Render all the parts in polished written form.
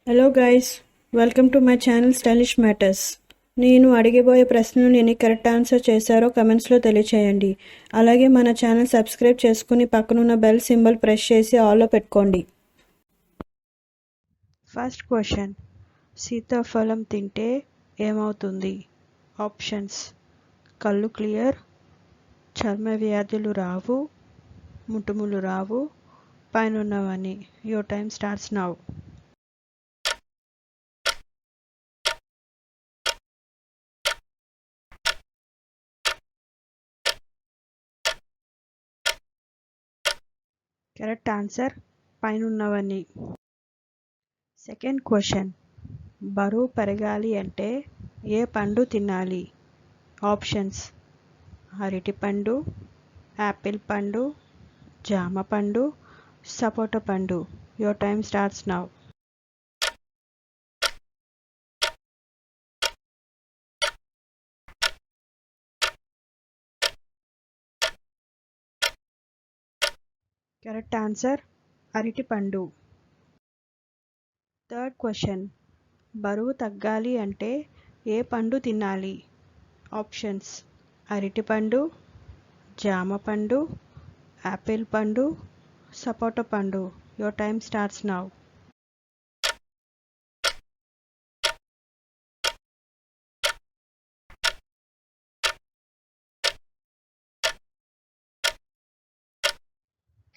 Hello guys, welcome to my channel stylish matters. నేను అడిగబోయే ప్రశ్నలు ఎన్ని కరెక్ట్ ఆన్సర్ చేశారో కమెంట్స్లో తెలియచేయండి. అలాగే మన ఛానల్ సబ్స్క్రైబ్ చేసుకుని పక్కనున్న బెల్ సింబల్ ప్రెస్ చేసి ఆల్లో పెట్టుకోండి. ఫస్ట్ క్వశ్చన్, సీతాఫలం తింటే ఏమవుతుంది? ఆప్షన్స్: కళ్ళు క్లియర్, చర్మ వ్యాధులు రావు, ముటుములు రావు, పైనున్నవన్నీ. Your time starts now. Correct answer పైనున్నవన్నీ. సెకండ్ క్వశ్చన్, బరువు పెరగాలి అంటే ఏ పండు తినాలి? ఆప్షన్స్: అరటిపండు, యాపిల్ పండు, జామ పండు, సపోటా పండు. Your time starts now. Correct answer అరటిపండు. థర్డ్ క్వశ్చన్, బరువు తగ్గాలి అంటే ఏ పండు తినాలి? ఆప్షన్స్: అరటిపండు, జామ పండు, యాపిల్ పండు, సపోటా పండు. Your time starts now.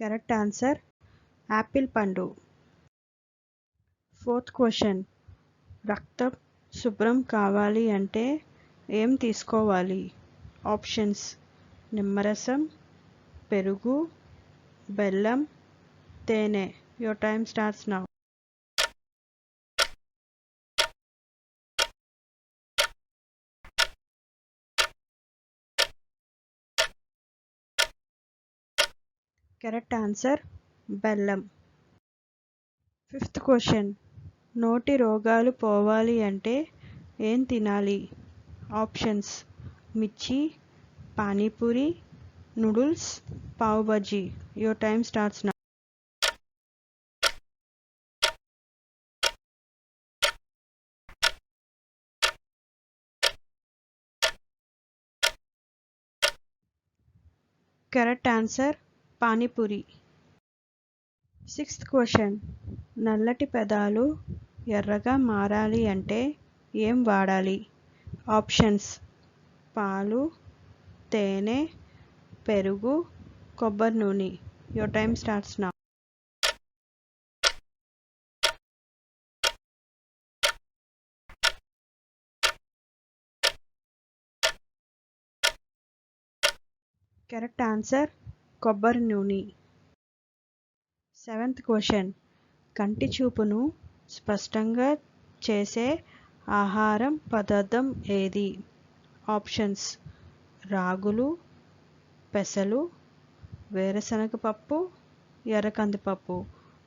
Correct answer Apple పండు. ఫోర్త్ క్వశ్చన్, రక్తం శుభ్రం కావాలి అంటే ఏం తీసుకోవాలి? ఆప్షన్స్: నిమ్మరసం, పెరుగు, బెల్లం, తేనె. Your time starts now. Correct answer బెల్లం. ఫిఫ్త్ క్వశ్చన్, నోటి రోగాలు పోవాలి అంటే ఏం తినాలి? ఆప్షన్స్: మిర్చి, panipuri, noodles, pav bajji. Your time starts now. Correct answer panipuri. Sixth question, నల్లటి పెదాలు ఎర్రగా మారాలి అంటే ఏం వాడాలి? ఆప్షన్స్: పాలు, తేనె, పెరుగు, కొబ్బరి నూనె. Your time starts now. Correct answer కొబ్బరి నూనె. సెవెంత్ క్వశ్చన్, కంటి చూపును స్పష్టంగా చేసే ఆహారం పదార్థం ఏది? ఆప్షన్స్: రాగులు, పెసలు, వేరుశనగ పప్పు, ఎర్ర కందిపప్పు.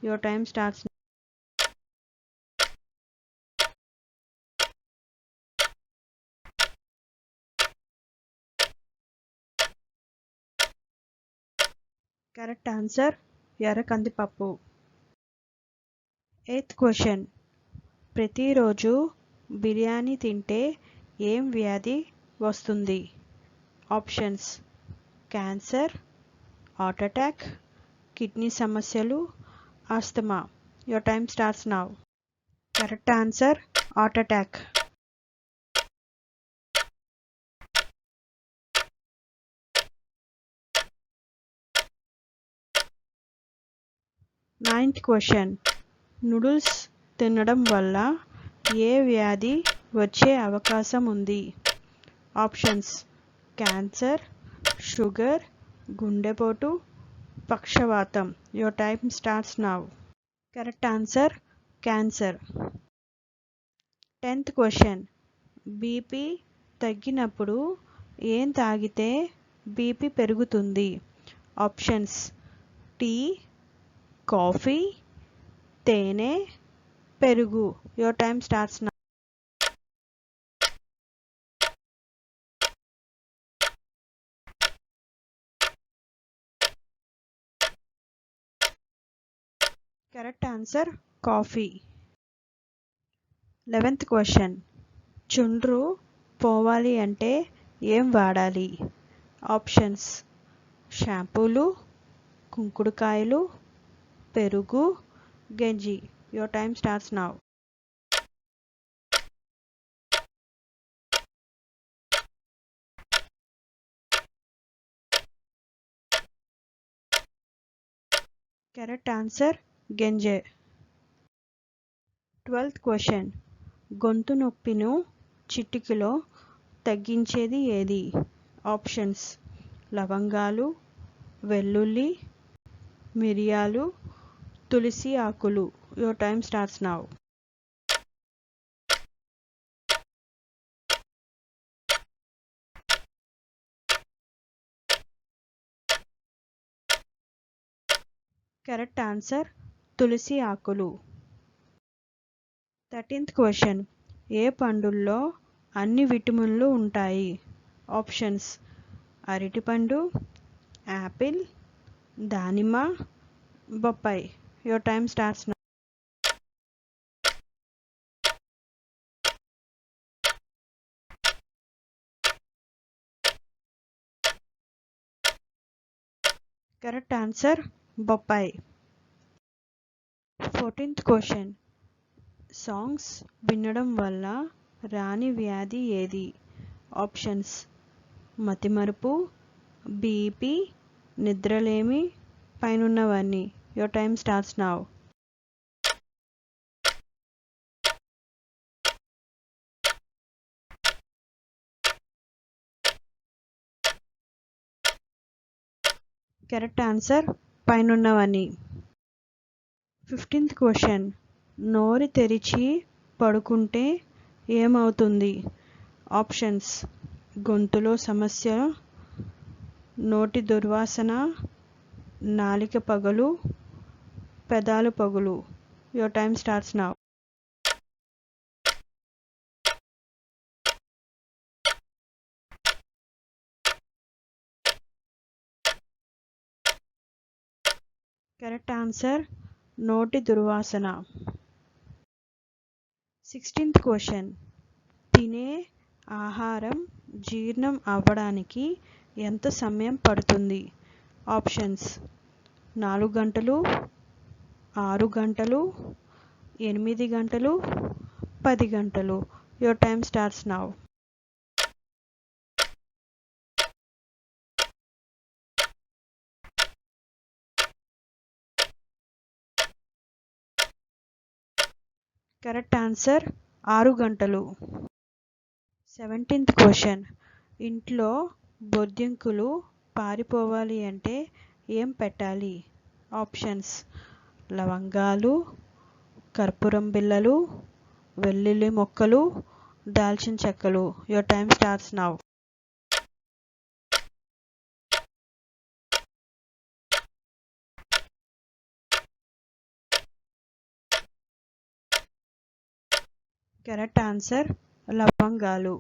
Your time starts. Correct answer ఎర్ర కందిపప్పు. ఎయిత్ క్వశ్చన్, ప్రతిరోజు బిర్యానీ తింటే ఏం వ్యాధి వస్తుంది? Options: cancer, heart attack, kidney సమస్యలు, asthma. Your time starts now. Correct answer heart attack. Ninth question, noodles తినడం వల్ల ఏ వ్యాధి వచ్చే అవకాశం ఉంది? ఆప్షన్స్: క్యాన్సర్, షుగర్, గుండెపోటు, పక్షవాతం. Your time starts now. Correct answer cancer. 10th question, BP తగ్గినప్పుడు ఏం తాగితే బీపీ పెరుగుతుంది? ఆప్షన్స్: టీ, కాఫీ, తేనె, పెరుగు. Your time starts now. Correct answer coffee. 11th question. చుండ్రు పోవాలి అంటే ఏం వాడాలి? ఆప్షన్స్: షాంపూలు, కుంకుడుకాయలు, పెరుగు, గంజి. Your time starts now. Correct answer గంజే. 12th question. గొంతు నొప్పిను చిటికెలో తగ్గించేది ఏది? ఆప్షన్స్: లవంగాలు, వెల్లుల్లి, మిరియాలు, తులసి ఆకులు. Your time starts now. Correct answer తులసి ఆకులు. 13th question. ఏ పండుల్లో అన్ని విటమిన్లు ఉంటాయి? ఆప్షన్స్: అరటిపండు, యాపిల్, దానిమ్మ, బొప్పాయి. Your time starts now. Correct answer బొప్పాయి. 14th question. సాంగ్స్ వినడం వల్ల రాని వ్యాధి ఏది? ఆప్షన్స్: మతిమరుపు, బీపీ, నిద్రలేమి, పైనున్నవన్నీ. Your time starts now. Correct answer పైనున్నవన్నీ. 15th question. నోరు తెరిచి పడుకుంటే ఏమవుతుంది? ఆప్షన్స్: గొంతులో సమస్య, నోటి దుర్వాసన, నాలిక పగులు, పెదాలు పగులు. Your time starts now. Correct answer నోటి దుర్వాసన. 16th question. తినే ఆహారం జీర్ణం అవ్వడానికి ఎంత సమయం పడుతుంది? ఆప్షన్స్: 4 గంటలు, 6 గంటలు, 8 గంటలు, 10 గంటలు. Your time starts now. Correct answer 6 గంటలు. 17th question. ఇంట్లో బొద్దింకలు పారిపోవాలి అంటే ఏం పెట్టాలి? ఆప్షన్స్: లవంగాలు, కర్పూరం బిళ్ళలు, వెల్లుల్లి మొక్కలు, దాల్చిన చెక్కలు. Your time starts now. Correct answer లవంగాలు.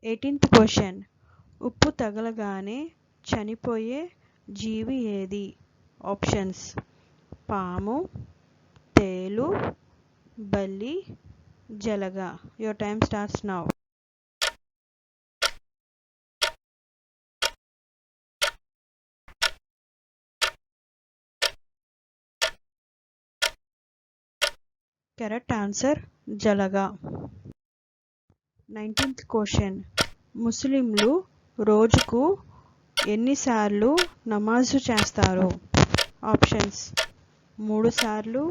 18th question. ఉప్పు తగలగానే చనిపోయే జీవి ఏది? ఆప్షన్స్: పాము, తేలు, బల్లి, జలగ. Your time starts now. Correct answer జలగ. 19th question. ముస్లింలు రోజుకు ఎన్నిసార్లు నమాజు చేస్తారు? ఆప్షన్స్: 3 సార్లు,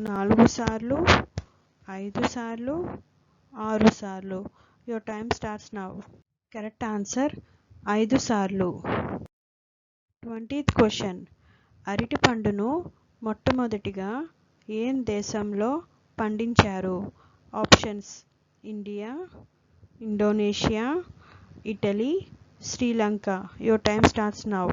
4 సార్లు, 5 సార్లు, 6 సార్లు. Your time starts now. Correct answer 5 సార్లు. 20th question. అరటి పండును మొట్టమొదటిగా ఏ దేశంలో పండించారు? Options: India, Indonesia, Italy, Sri Lanka. Your time starts now.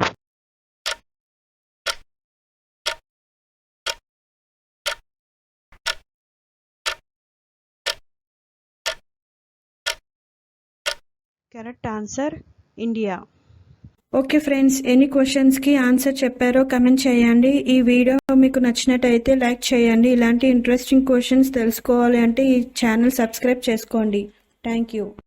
Correct answer India. Okay friends, ఎన్ని క్వశ్చన్స్కి ఆన్సర్ చెప్పారో కమెంట్ చేయండి. ఈ వీడియో మీకు నచ్చినట్టయితే లైక్ చేయండి. ఇలాంటి ఇంట్రెస్టింగ్ క్వశ్చన్స్ తెలుసుకోవాలి అంటే ఈ ఛానల్ సబ్స్క్రైబ్ చేసుకోండి. Thank you.